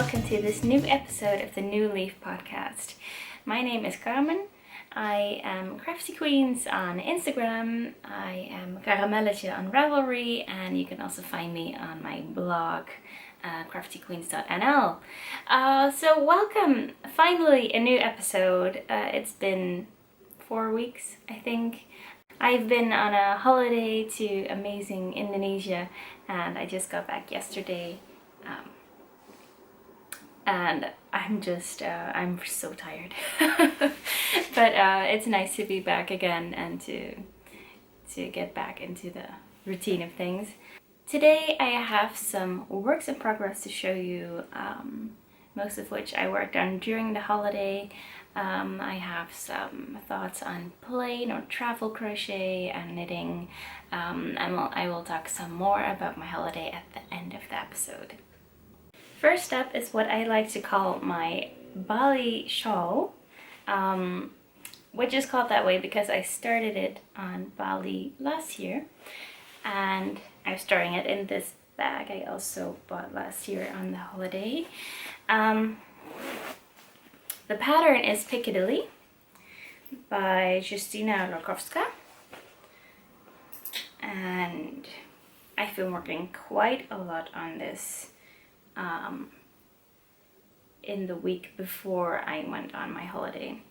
welcome to this new episode of the New Leaf podcast. My name is Carmen. I am Crafty Queens on Instagram. I am Caramelletje on Ravelry, and you can also find me on my blog, craftyqueens.nl. So welcome! Finally, a new episode. It's been 4 weeks, I think. I've been on a holiday to amazing Indonesia, and I just got back yesterday. And I'm just, I'm so tired. But it's nice to be back again and to get back into the routine of things. Today I have some works in progress to show you, most of which I worked on during the holiday. I have some thoughts on plain or travel crochet and knitting, and I will talk some more about my holiday at the end of the episode. First up is what I like to call my Bali shawl, which is called that way because I started it on Bali last year, and I'm storing it in this bag I also bought last year on the holiday. The pattern is Piccadilly by Justyna Rakowska, and I've been working quite a lot on this in the week before I went on my holiday.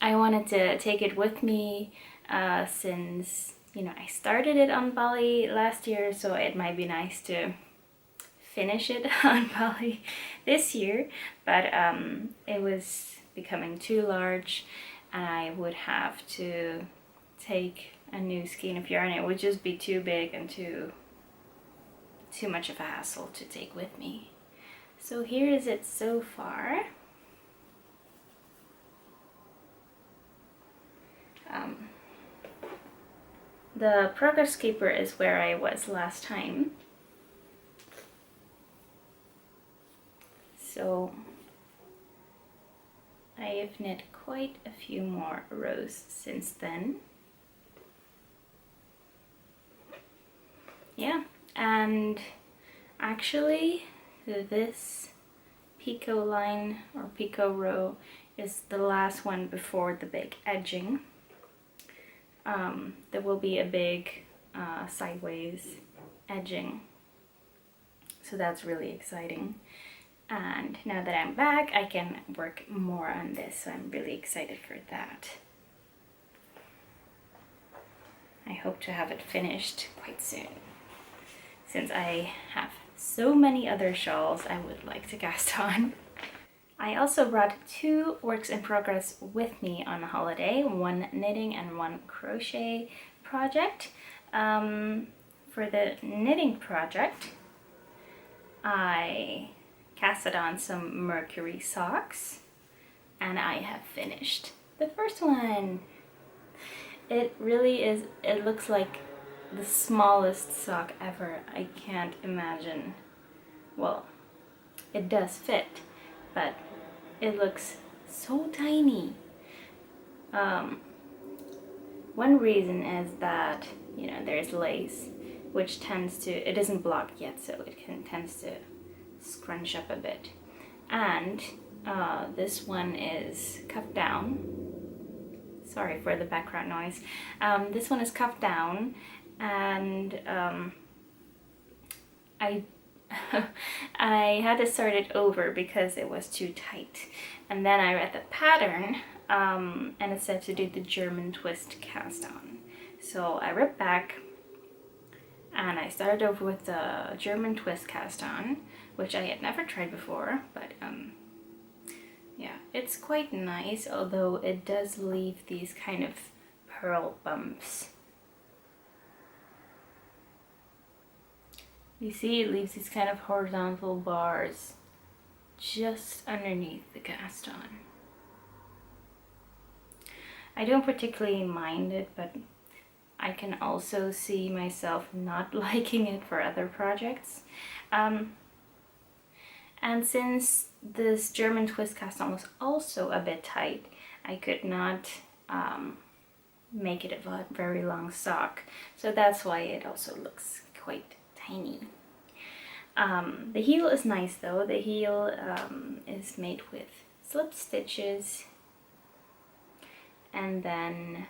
I wanted to take it with me since, I started it on Bali last year, so it might be nice to finish it on Bali this year, but it was becoming too large and I would have to take a new skein of yarn. It would just be too big and too much of a hassle to take with me. So here is it so far. The progress keeper is where I was last time. So I have knit quite a few more rows since then. Yeah, and actually this picot line or picot row is the last one before the big edging. There will be a big sideways edging, so that's really exciting. And now that I'm back, I can work more on this, so I'm really excited for that. I hope to have it finished quite soon, since I have so many other shawls I would like to cast on. I also brought 2 works in progress with me on a holiday, one knitting and one crochet project. For the knitting project, I casted on some Mercury socks, and I have finished the first one. It really is, it looks like the smallest sock ever. I can't imagine. Well, it does fit, but it looks so tiny. One reason is that, there's lace, which tends to, it isn't blocked yet, so it tends to scrunch up a bit. And this one is cuffed down. Sorry for the background noise. This one is cuffed down, and I had to start it over because it was too tight. And then I read the pattern, and it said to do the German twist cast on. So I ripped back and I started over with the German twist cast on, which I had never tried before, but yeah, it's quite nice, although it does leave these kind of pearl bumps. You see, it leaves these kind of horizontal bars just underneath the cast on. I don't particularly mind it, but I can also see myself not liking it for other projects. And since this German twist cast on was also a bit tight, I could not make it a very long sock. So that's why it also looks quite tiny. The heel is nice though. The heel is made with slip stitches, and then,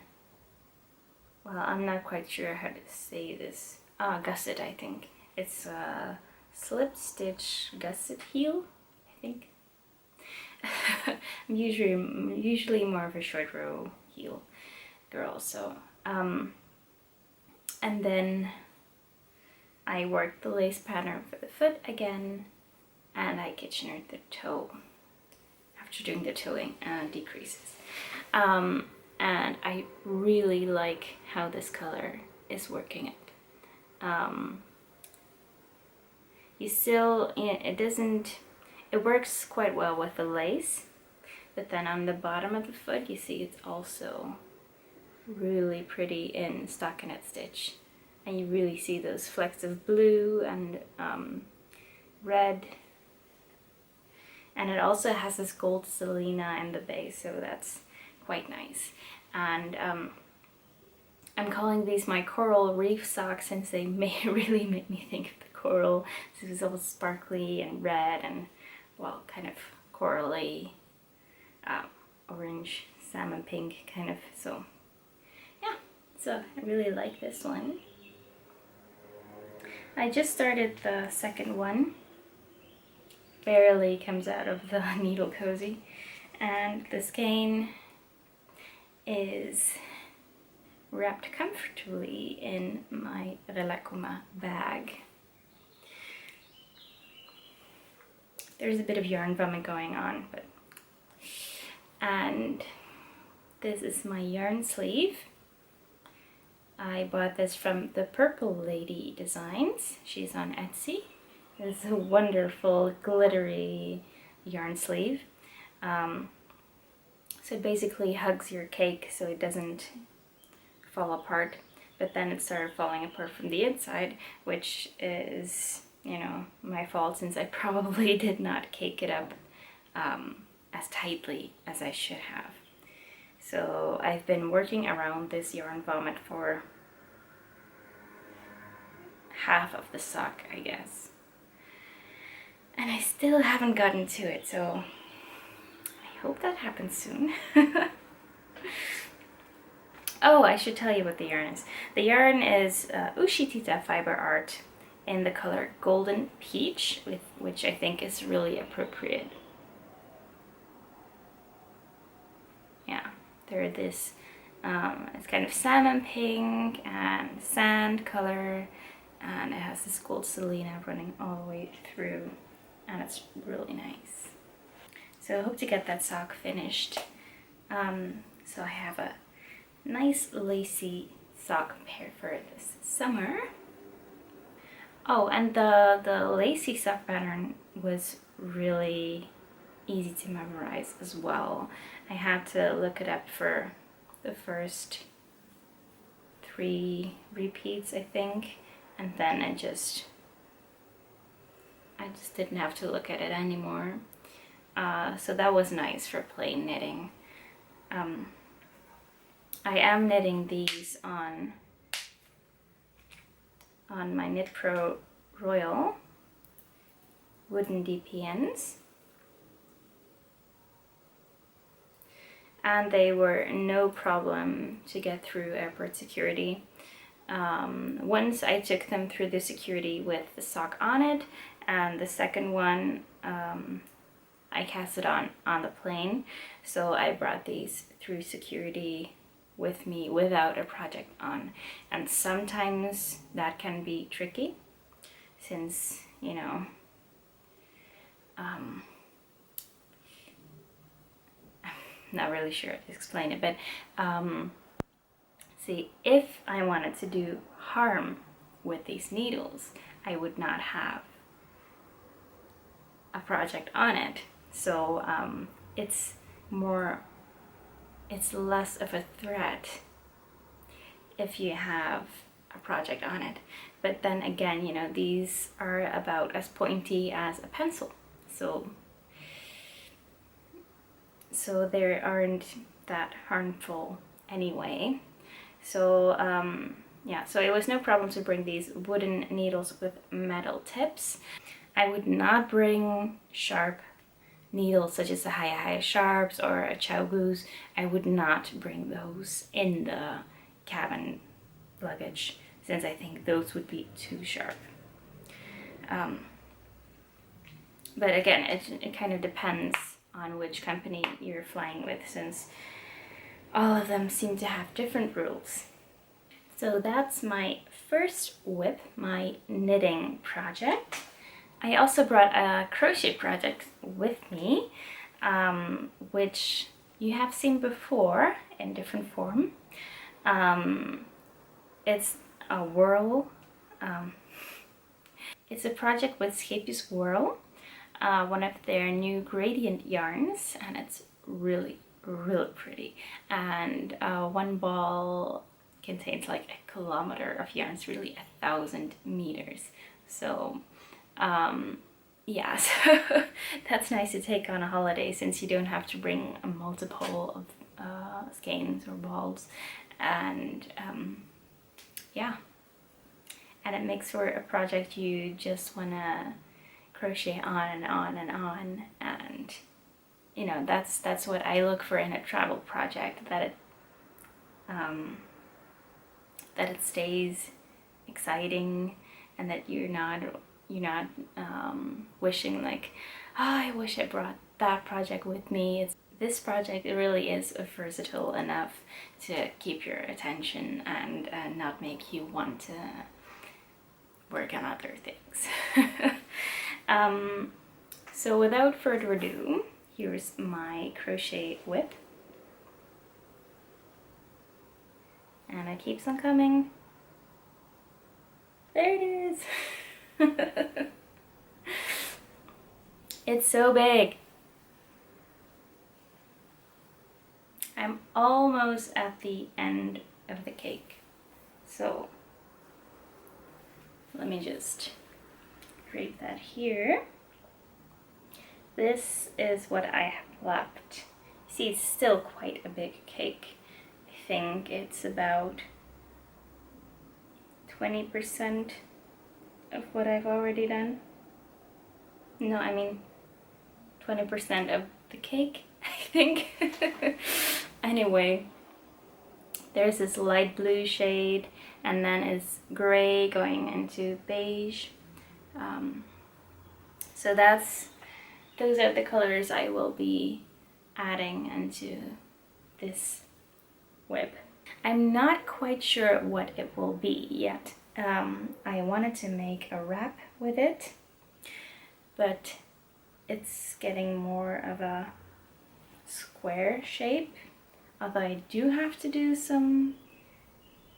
well, I'm not quite sure how to say this. Gusset, I think. It's a slip stitch gusset heel, I think. I'm usually more of a short row heel girl, so and then I worked the lace pattern for the foot again, and I kitchenered the toe after doing the toeing decreases. And I really like how this color is working up. You still, it works quite well with the lace, but then on the bottom of the foot you see it's also really pretty in stockinette stitch, and you really see those flecks of blue and red, and it also has this gold selena in the base, so that's quite nice. And I'm calling these my coral reef socks since they really make me think of the coral. This is all sparkly and red and, well, kind of corally, orange, salmon pink kind of. So yeah, so I really like this one. I just started the second one. Barely comes out of the needle cozy, and the skein is wrapped comfortably in my Relakuma bag. There's a bit of yarn vomit going on, and this is my yarn sleeve. I bought this from the Purple Lady Designs. She's on Etsy. It's a wonderful glittery yarn sleeve. So it basically hugs your cake so it doesn't fall apart, but then it started falling apart from the inside, which is, you know, my fault since I probably did not cake it up as tightly as I should have. So I've been working around this yarn vomit for half of the sock, I guess, and I still haven't gotten to it, so I hope that happens soon. Oh, I should tell you what the yarn is. The yarn is Ushitita fiber art in the color Golden Peach, which I think is really appropriate. Yeah, they're this, it's kind of salmon pink and sand color, and it has this gold selena running all the way through, and it's really nice. So I hope to get that sock finished. So I have a nice lacy sock pair for this summer. Oh, and the lacy sock pattern was really easy to memorize as well. I had to look it up for the first 3 repeats, I think, and then I just didn't have to look at it anymore. So that was nice for plain knitting. I am knitting these on my Knit Pro Royal wooden DPNs, and they were no problem to get through airport security. Once I took them through the security with the sock on it, and the second one I cast it on the plane, so I brought these through security with me without a project on, and sometimes that can be tricky since, you know, I'm not really sure how to explain it, but see, if I wanted to do harm with these needles, I would not have a project on it. So it's less of a threat if you have a project on it. But then again, you know, these are about as pointy as a pencil, so they aren't that harmful anyway. So yeah, so it was no problem to bring these wooden needles with metal tips. I would not bring sharp needles such as the high sharps or a chow goose. I would not bring those in the cabin luggage, since I think those would be too sharp. But again, it kind of depends on which company you're flying with, since all of them seem to have different rules. So that's my first WIP, my knitting project. I also brought a crochet project with me, which you have seen before in different form. It's a whirl. It's a project with Scheepjes Whirl, one of their new gradient yarns, and it's really pretty. And one ball contains like 1 kilometer of yarns, really 1,000 meters. So yeah, so that's nice to take on a holiday, since you don't have to bring a multiple of skeins or balls. And yeah, and it makes for a project you just want to crochet on and on and on. And you know, that's what I look for in a travel project, that it stays exciting, and that you're not wishing like, oh, I wish I brought that project with me. This project, it really is versatile enough to keep your attention and not make you want to work on other things. So without further ado, here's my crochet WIP. And it keeps on coming. There it is. It's so big. I'm almost at the end of the cake. So let me just grab that here. This is what I have left. See, it's still quite a big cake. I think it's about 20% of what I've already done. No, I mean 20% of the cake, I think. Anyway, there's this light blue shade, and then it's gray going into beige. So those are the colors I will be adding into this WIP. I'm not quite sure what it will be yet. I wanted to make a wrap with it, but it's getting more of a square shape, although I do have to do some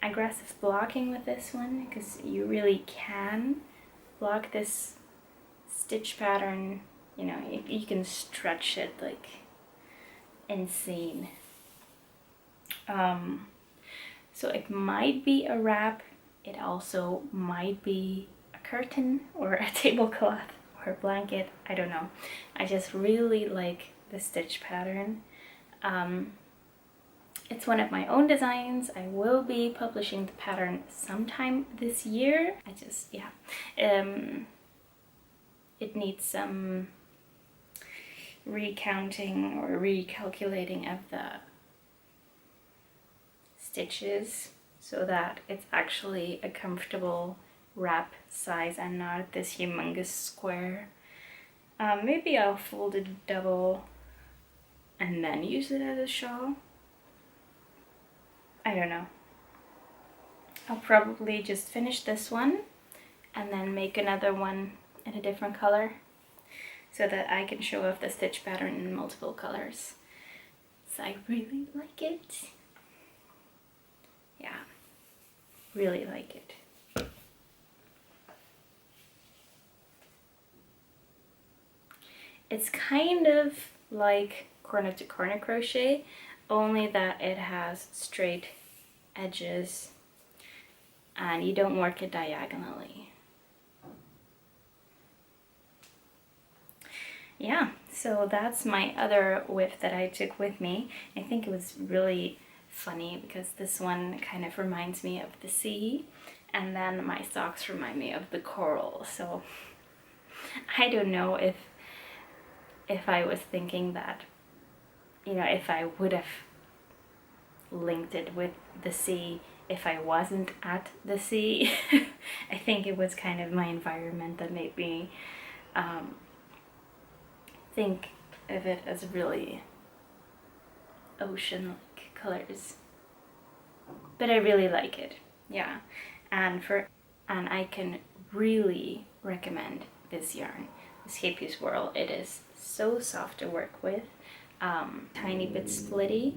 aggressive blocking with this one, because you really can block this stitch pattern. You know, you can stretch it like insane. So it might be a wrap. It also might be a curtain or a tablecloth or a blanket. I don't know. I just really like the stitch pattern. It's one of my own designs. I will be publishing the pattern sometime this year. It needs some recounting or recalculating of the stitches so that it's actually a comfortable wrap size and not this humongous square. Maybe I'll fold it double and then use it as a shawl. I don't know. I'll probably just finish this one and then make another one in a different color so that I can show off the stitch pattern in multiple colors. So I really like it. Yeah, really like it. It's kind of like corner to corner crochet, only that it has straight edges and you don't work it diagonally. Yeah, so that's my other WIP that I took with me. I think it was really funny because this one kind of reminds me of the sea, and then my socks remind me of the coral. So I don't know if I was thinking that, you know, if I would have linked it with the sea if I wasn't at the sea. I think it was kind of my environment that made me think of it as really ocean-like colors. But I really like it, yeah. And I can really recommend this yarn, the Scheepjes Whirl. It is so soft to work with, tiny bit splitty,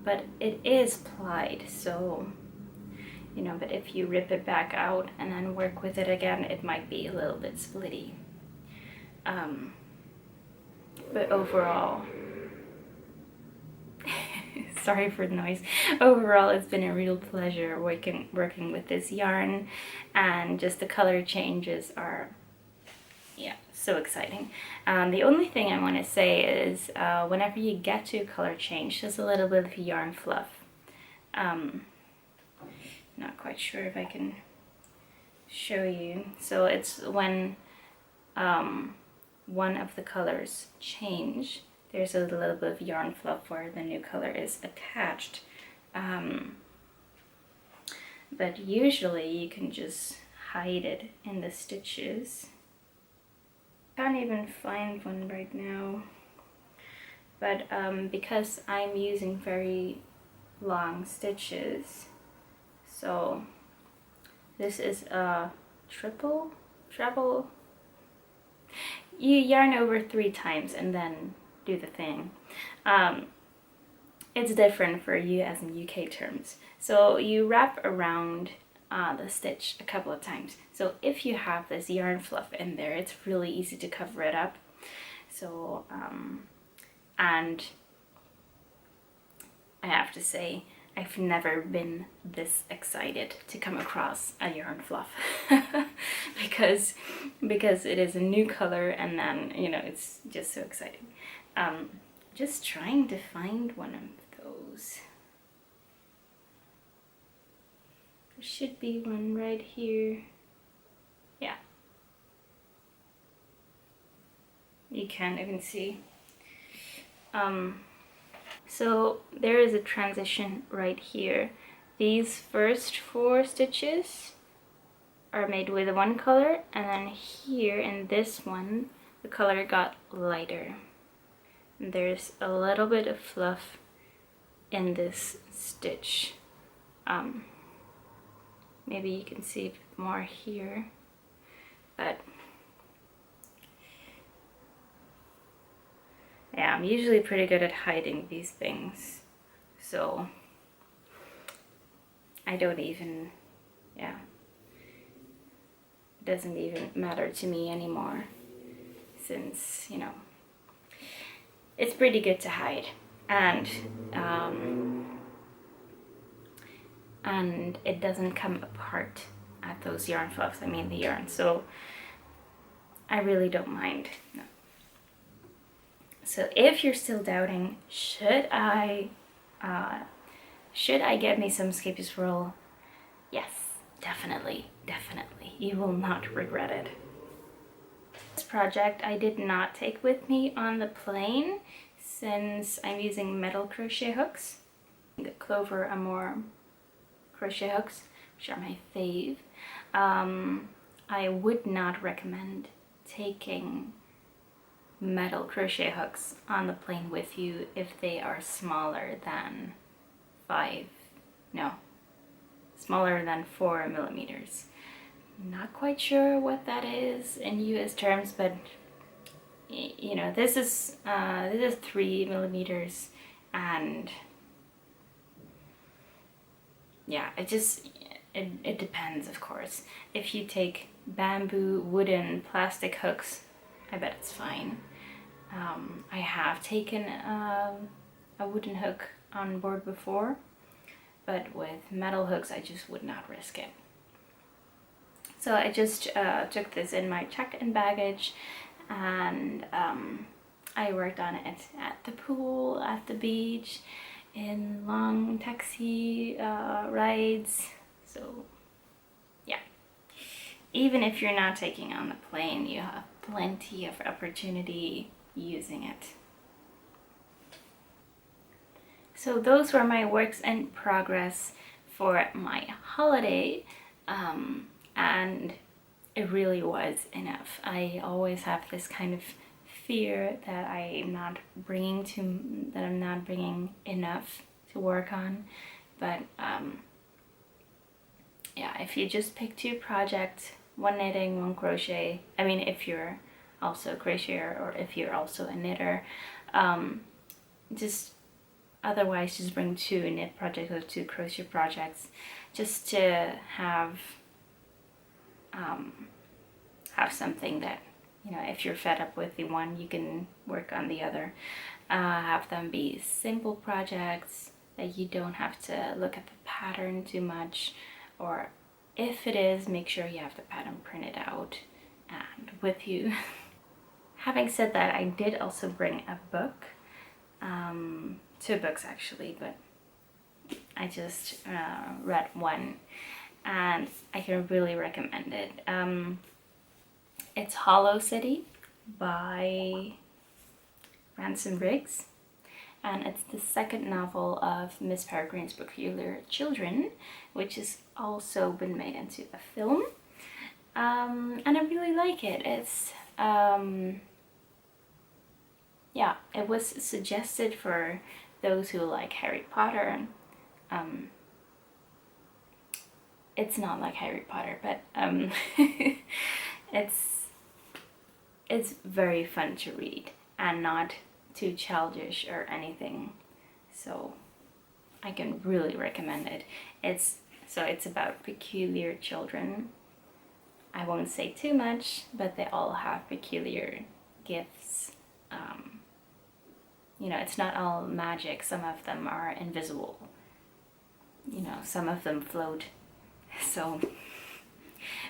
but it is plied, so you know, but if you rip it back out and then work with it again, it might be a little bit splitty. But overall, sorry for the noise. Overall, it's been a real pleasure working with this yarn, and just the color changes are, yeah, so exciting. The only thing I want to say is whenever you get to color change, there's a little bit of yarn fluff. Not quite sure if I can show you. So it's when one of the colors change, there's a little bit of yarn fluff where the new color is attached. But usually you can just hide it in the stitches. Can't even find one right now. But because I'm using very long stitches, so this is a treble. You yarn over 3 times and then do the thing. It's different for US and UK terms. So you wrap around the stitch a couple of times. So if you have this yarn fluff in there, it's really easy to cover it up. So, and I have to say, I've never been this excited to come across a yarn fluff because it is a new color, and then, you know, it's just so exciting. Just trying to find one of those. There should be one right here. Yeah. You can't even see. So there is a transition right here. These first 4 stitches are made with one color, and then here in this one, the color got lighter. And there's a little bit of fluff in this stitch. Maybe you can see more here, but yeah, I'm usually pretty good at hiding these things, so I don't even, yeah, it doesn't even matter to me anymore, since, you know, it's pretty good to hide, and it doesn't come apart at those yarn fluffs, I mean the yarn, so I really don't mind. No. So if you're still doubting, should I get me some Scheepjes Whirl? Yes, definitely. You will not regret it. This project I did not take with me on the plane, since I'm using metal crochet hooks. The Clover Amour crochet hooks, which are my fave. I would not recommend taking metal crochet hooks on the plane with you if they are smaller than 4 millimeters. Not quite sure what that is in US terms, but you know, this is 3 millimeters, and yeah, it depends, of course. If you take bamboo, wooden, plastic hooks, I bet it's fine. I have taken a wooden hook on board before, but with metal hooks I just would not risk it. So I just took this in my check-in baggage, and I worked on it at the pool, at the beach, in long taxi rides. So yeah, even if you're not taking on the plane, you have plenty of opportunity using it. So those were my works in progress for my holiday, and it really was enough. I always have this kind of fear that I'm not bringing enough to work on, but yeah, if you just pick 2 projects, 1 knitting, 1 crochet, I mean if you're also a crocheter or if you're also a knitter, otherwise just bring 2 knit projects or 2 crochet projects, just to have something that, you know, if you're fed up with the one, you can work on the other. Have them be simple projects that you don't have to look at the pattern too much, or if it is, make sure you have the pattern printed out and with you. Having said that, I did also bring a book, 2 books actually, but I just read one and I can really recommend it. It's Hollow City by Ransom Briggs, and it's the 2nd novel of Miss Peregrine's Peculiar Children, which has also been made into a film, and I really like it. It's yeah, it was suggested for those who like Harry Potter. It's not like Harry Potter, but it's very fun to read and not too childish or anything, so I can really recommend it. It's about peculiar children. I won't say too much, but they all have peculiar gifts. You know, it's not all magic. Some of them are invisible. You know, some of them float. So,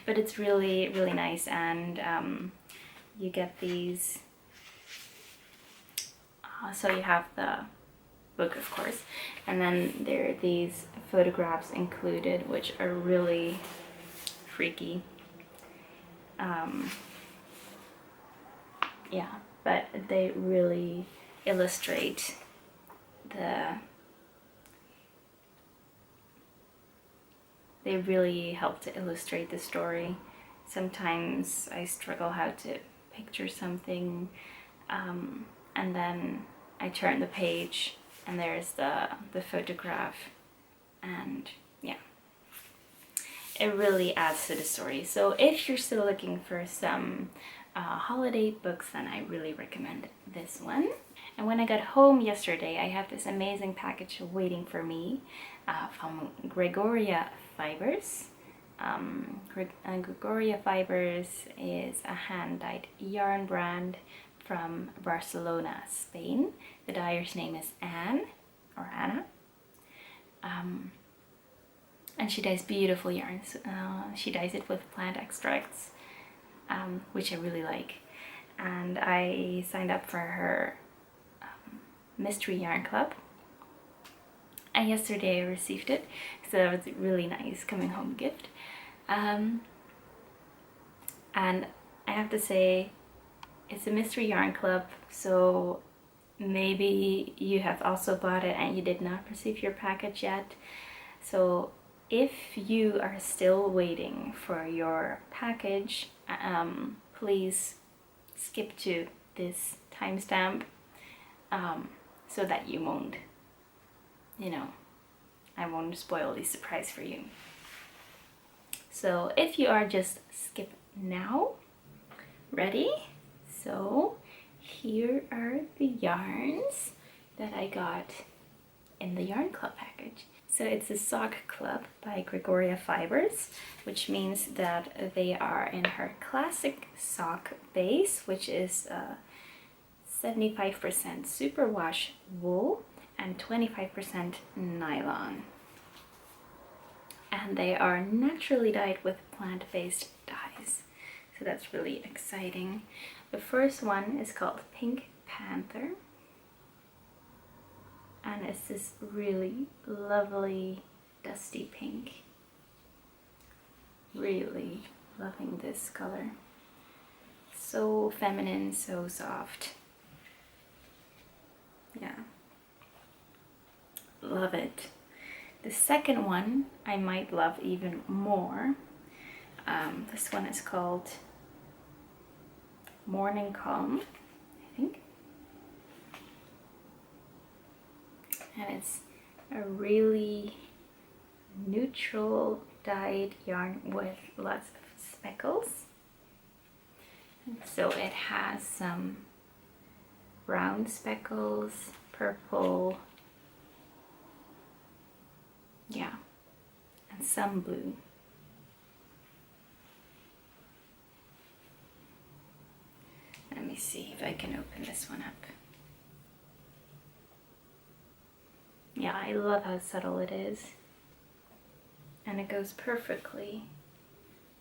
but it's really, really nice, and you get these. So you have the book, of course, and then there are these photographs included, which are really freaky. Yeah, but they really illustrate they really help to illustrate the story. Sometimes I struggle how to picture something, and then I turn the page and there's the photograph, and yeah, it really adds to the story. So if you're still looking for some holiday books, then I really recommend this one. And when I got home yesterday, I have this amazing package waiting for me from Gregoria Fibers. Gregoria Fibers is a hand-dyed yarn brand from Barcelona, Spain. The dyer's name is Anne, or Anna. And she dyes beautiful yarns. She dyes it with plant extracts, which I really like. And I signed up for her mystery yarn club, and yesterday I received it, so that was a really nice coming home gift. And I have to say, it's a mystery yarn club, so maybe you have also bought it and you did not receive your package yet. So if you are still waiting for your package, please skip to this timestamp, so that you won't, you know, I won't spoil the surprise for you. So if you are, just skip now. Ready? So here are the yarns that I got in the yarn club package. So it's a sock club by Gregoria Fibers, which means that they are in her classic sock base, which is 75% superwash wool and 25% nylon. And they are naturally dyed with plant-based dyes. So that's really exciting. The first one is called Pink Panther. And it's this really lovely dusty pink. Really loving this color. So feminine, so soft. Yeah, love it. The second one I might love even more. This one is called Morning Calm, I think. And it's a really neutral dyed yarn with lots of speckles. So it has some brown speckles, purple, yeah, and some blue. Let me see if I can open this one up. Yeah, I love how subtle it is. And it goes perfectly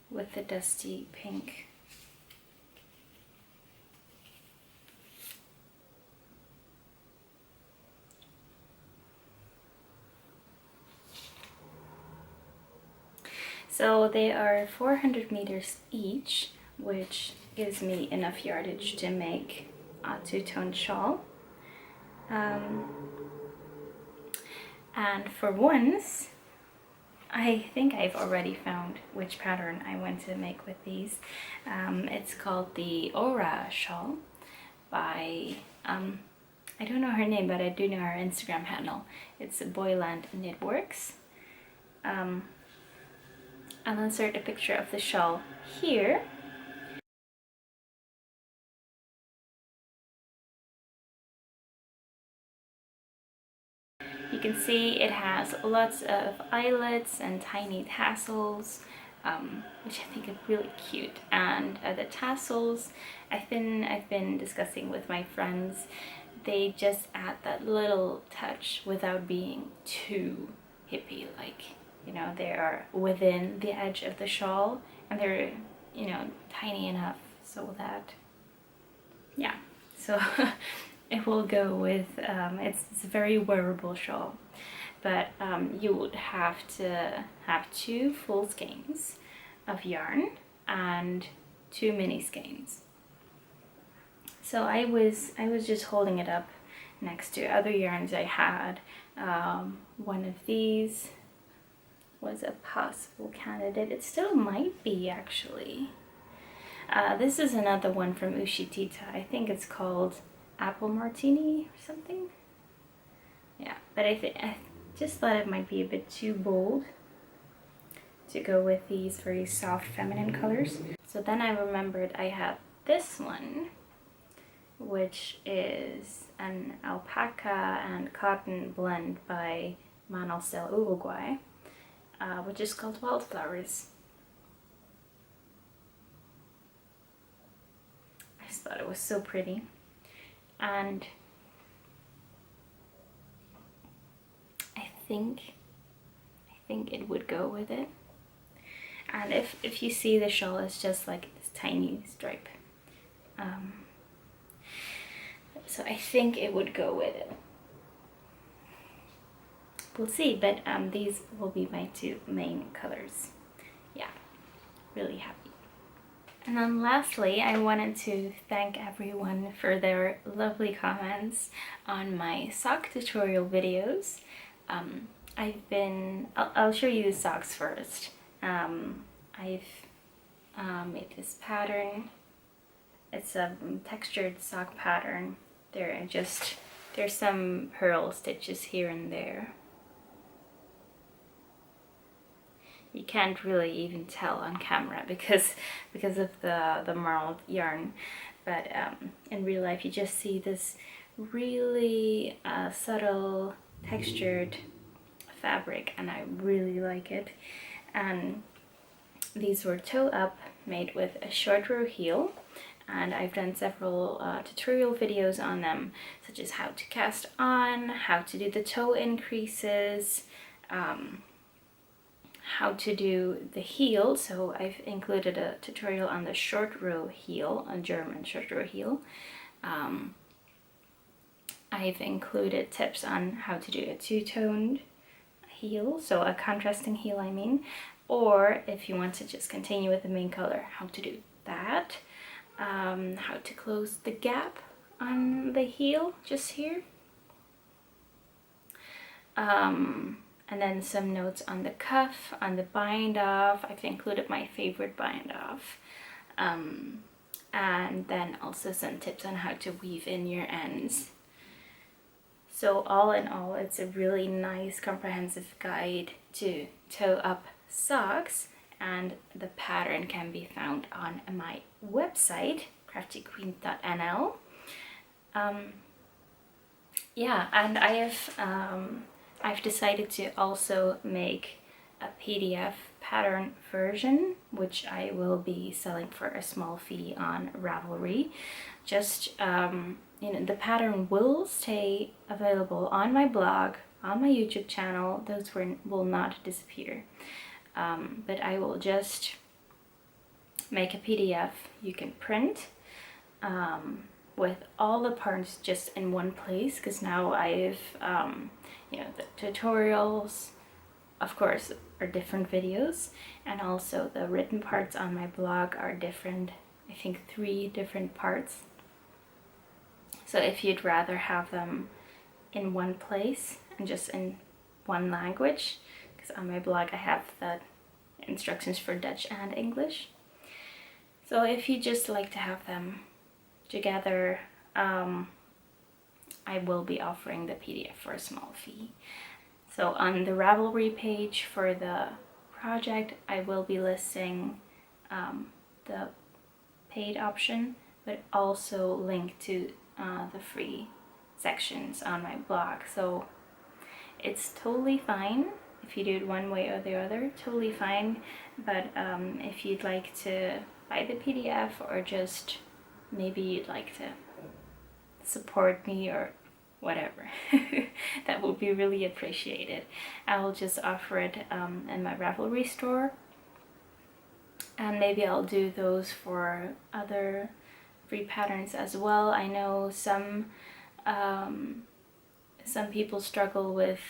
with the dusty pink. So they are 400 meters each, which gives me enough yardage to make a two-tone shawl. And for once, I think I've already found which pattern I want to make with these. It's called the Aura Shawl by, I don't know her name, but I do know her Instagram handle. It's Boyland Knitworks. I'll insert a picture of the shawl here. You can see it has lots of eyelets and tiny tassels, which I think are really cute. And the tassels, I've been discussing with my friends. They just add that little touch without being too hippie, like, you know, they are within the edge of the shawl, and they're, you know, tiny enough so that, yeah, so it will go with, it's a very wearable shawl, but you would have to have 2 full skeins of yarn and 2 mini skeins. So I was just holding it up next to other yarns I had. One of these was a possible candidate. It still might be, actually. This is another one from Ushitita. I think it's called Apple Martini or something. Yeah, but I just thought it might be a bit too bold to go with these very soft feminine colors. So then I remembered I had this one, which is an alpaca and cotton blend by Manos del Uruguay, which is called Wildflowers. I just thought it was so pretty, and I think it would go with it. And if you see, the shawl is just like this tiny stripe. So I think it would go with it. We'll see, but these will be my 2 main colors. Yeah, really happy. And then lastly, I wanted to thank everyone for their lovely comments on my sock tutorial videos. I'll show you the socks first. I've made this pattern. It's a textured sock pattern. There's some purl stitches here and there. You can't really even tell on camera because of the marled yarn, but in real life you just see this really subtle textured fabric, and I really like it. And these were toe up, made with a short row heel, and I've done several tutorial videos on them, such as how to cast on, how to do the toe increases, how to do the heel. So I've included a tutorial on the short row heel, a German short row heel. I've included tips on how to do a two-toned heel, so a contrasting heel I mean, or if you want to just continue with the main color, how to do that. How to close the gap on the heel just here. And then some notes on the cuff, on the bind off. I've included my favorite bind off. And then also some tips on how to weave in your ends. So all in all, it's a really nice comprehensive guide to toe up socks, and the pattern can be found on my website, craftyqueen.nl. Yeah, and I've decided to also make a PDF pattern version, which I will be selling for a small fee on Ravelry. Just you know, the pattern will stay available on my blog, on my YouTube channel. Those will not disappear. But I will just make a PDF you can print with all the parts just in one place, because now I've you know, the tutorials, of course, are different videos, and also the written parts on my blog are different. I think 3 different parts. So if you'd rather have them in one place and just in one language, because on my blog I have the instructions for Dutch and English. So if you just like to have them together, I will be offering the PDF for a small fee. So on the Ravelry page for the project, I will be listing the paid option, but also link to the free sections on my blog. So it's totally fine if you do it one way or the other, totally fine. But if you'd like to buy the PDF, or just maybe you'd like to support me or whatever, that would be really appreciated. I will just offer it in my Ravelry store, and maybe I'll do those for other free patterns as well. I know some people struggle with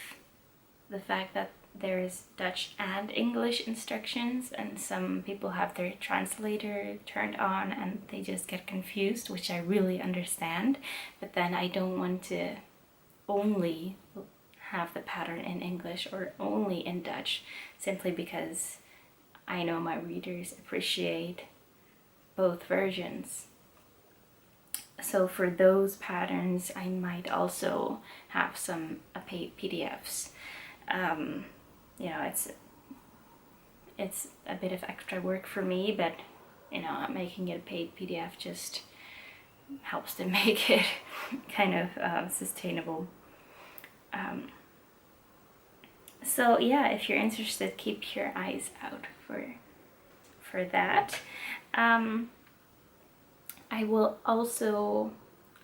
the fact that there's Dutch and English instructions, and some people have their translator turned on and they just get confused, which I really understand. But then I don't want to only have the pattern in English or only in Dutch, simply because I know my readers appreciate both versions. So for those patterns, I might also have some paid PDFs. You know, it's a bit of extra work for me, but you know, making it a paid PDF just helps to make it kind of sustainable. So yeah, if you're interested, keep your eyes out for that.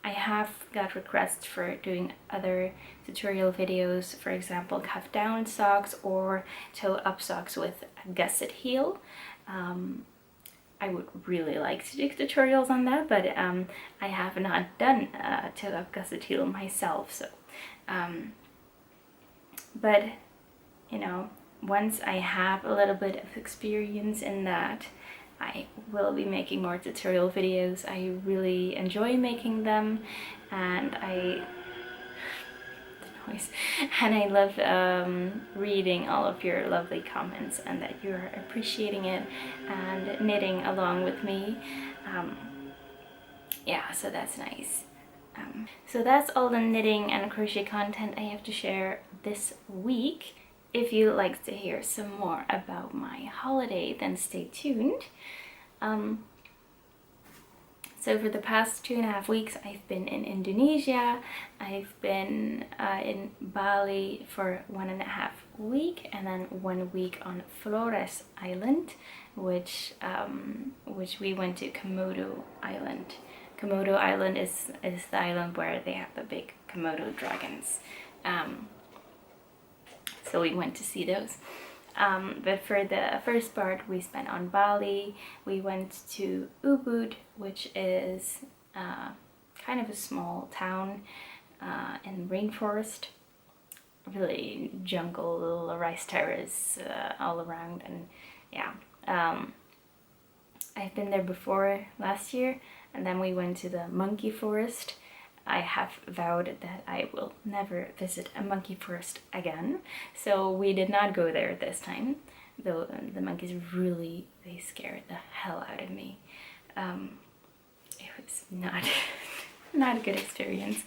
I have got requests for doing other tutorial videos, for example, cuff down socks or toe up socks with a gusset heel. I would really like to do tutorials on that, but I have not done a toe up gusset heel myself. So, but you know, once I have a little bit of experience in that, I will be making more tutorial videos. I really enjoy making them, and I love reading all of your lovely comments and that you're appreciating it and knitting along with me. Yeah, so that's nice. So that's all the knitting and crochet content I have to share this week. If you'd like to hear some more about my holiday, then stay tuned. So for the past 2.5 weeks, I've been in Indonesia. I've been in Bali for 1.5 weeks, and then 1 week on Flores Island, which we went to Komodo Island. Komodo Island is the island where they have the big Komodo dragons. So we went to see those. But for the first part we spent on Bali. We went to Ubud, which is kind of a small town in the rainforest. really jungle, little rice terrace all around, and yeah. I've been there before last year, and then we went to the monkey forest. I have vowed that I will never visit a monkey forest again, so we did not go there this time, though the monkeys really, they scared the hell out of me. It was not, not a good experience.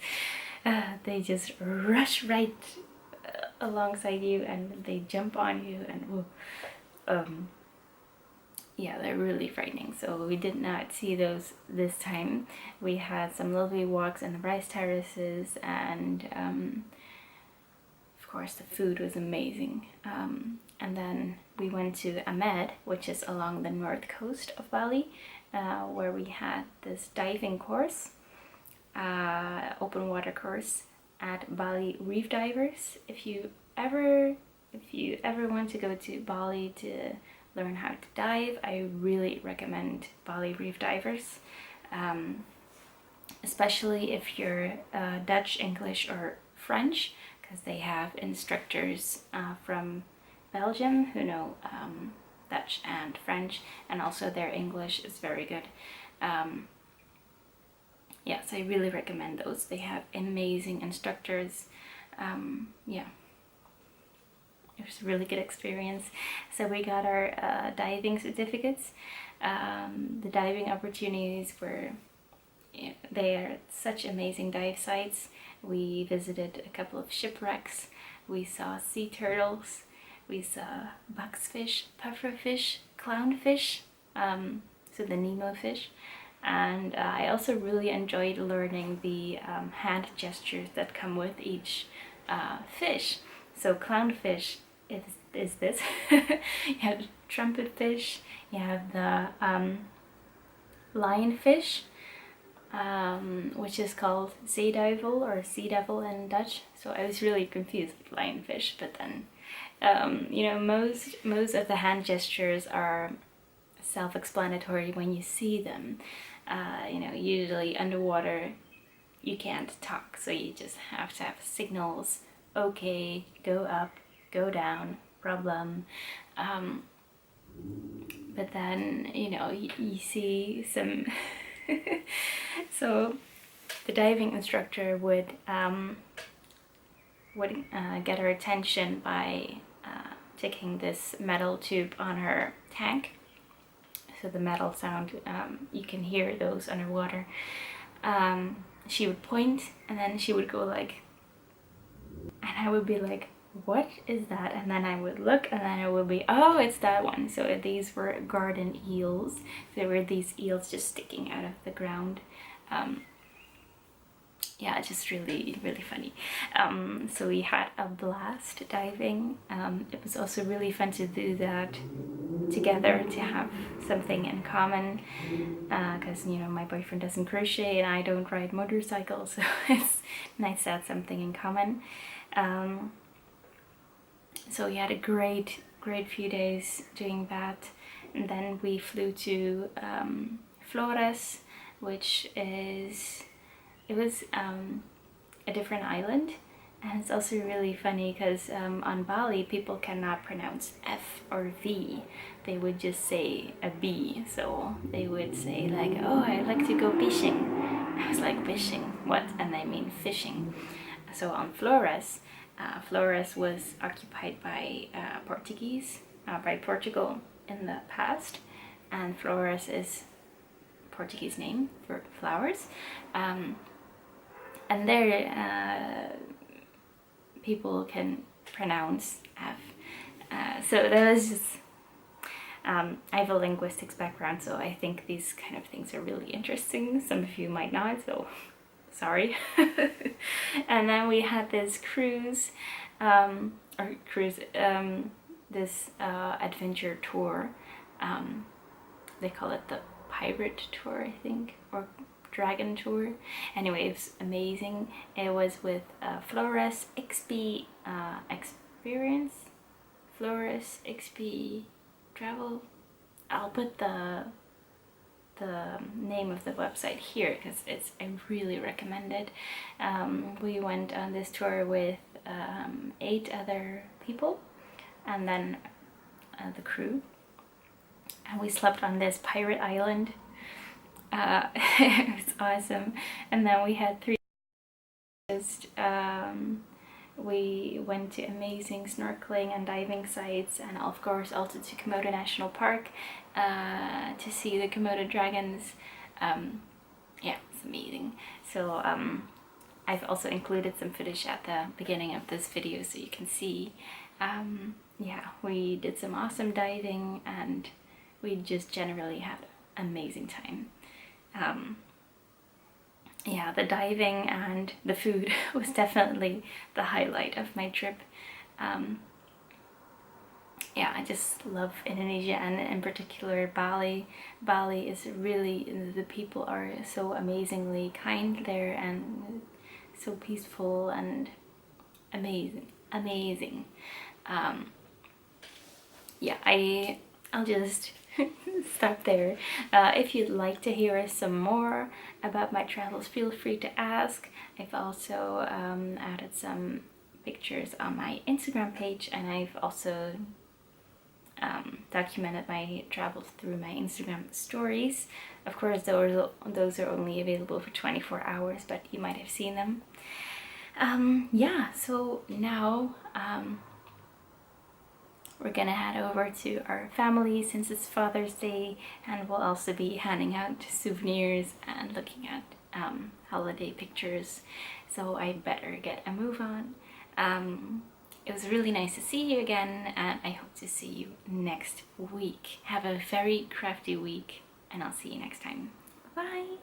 They just rush right alongside you and they jump on you, and yeah, they're really frightening. So we did not see those this time. We had some lovely walks in the rice terraces, and of course the food was amazing. And then we went to Amed, which is along the north coast of Bali, where we had this diving course, open water course at Bali Reef Divers. If you ever want to go to Bali to learn how to dive, I really recommend Bali Reef Divers, especially if you're Dutch, English, or French, because they have instructors from Belgium who know Dutch and French, and also their English is very good. Yes, I really recommend those. They have amazing instructors. Yeah, it was a really good experience. So we got our diving certificates. The diving opportunities were, yeah, they are such amazing dive sites. We visited a couple of shipwrecks. We saw sea turtles. We saw buxfish, pufferfish, clownfish, so the Nemo fish. And I also really enjoyed learning the hand gestures that come with each fish. So clownfish is this. You have trumpet fish, you have the lionfish, which is called zeeduivel or sea devil in Dutch. So I was really confused with lionfish, but then you know, most of the hand gestures are self-explanatory when you see them. You know, usually underwater you can't talk, so you just have to have signals. Okay, go up, go down, problem. But then, you know, you see some so the diving instructor would get her attention by taking this metal tube on her tank. So the metal sound, you can hear those underwater. She would point, and then she would go like, and I would be like, what is that? And then I would look, and then it would be, oh, it's that one. So these were garden eels. There were these eels just sticking out of the ground. Yeah, just really, really funny. So we had a blast diving. It was also really fun to do that together, to have something in common, because you know, my boyfriend doesn't crochet and I don't ride motorcycles, so it's nice to have something in common. So we had a great few days doing that, and then we flew to Flores, which is, it was a different island. And it's also really funny because on Bali people cannot pronounce F or V. They would just say a B. So they would say like, oh, I'd like to go fishing. I was like, fishing? What? And they mean fishing. So on Flores, Flores was occupied by by Portugal in the past. And Flores is Portuguese name for flowers. And there people can pronounce F. So that was just, I have a linguistics background, so I think these kind of things are really interesting. Some of you might not, so sorry. And then we had this cruise, this adventure tour. They call it the pirate tour, I think, or dragon tour. Anyway, it was amazing. It was with Flores XP Experience, Flores XP Travel. I'll put the name of the website here because I really recommend it. We went on this tour with 8 other people, and then the crew. And we slept on this pirate island. It was awesome. And then we had 3 we went to amazing snorkeling and diving sites, and of course also to Komodo National Park to see the Komodo dragons. Yeah, it's amazing. So I've also included some footage at the beginning of this video so you can see. Yeah, we did some awesome diving, and we just generally had an amazing time. Yeah, the diving and the food was definitely the highlight of my trip. Yeah, I just love Indonesia, and in particular Bali. Bali is really, the people are so amazingly kind there and so peaceful and amazing. Yeah, I'll just stop there. If you'd like to hear some more about my travels, feel free to ask. I've also added some pictures on my Instagram page, and I've also documented my travels through my Instagram stories. Of course, those are only available for 24 hours, but you might have seen them. Yeah, so now we're gonna head over to our family since it's Father's Day, and we'll also be handing out souvenirs and looking at holiday pictures. So I better get a move on. It was really nice to see you again, and I hope to see you next week. Have a very crafty week, and I'll see you next time. Bye!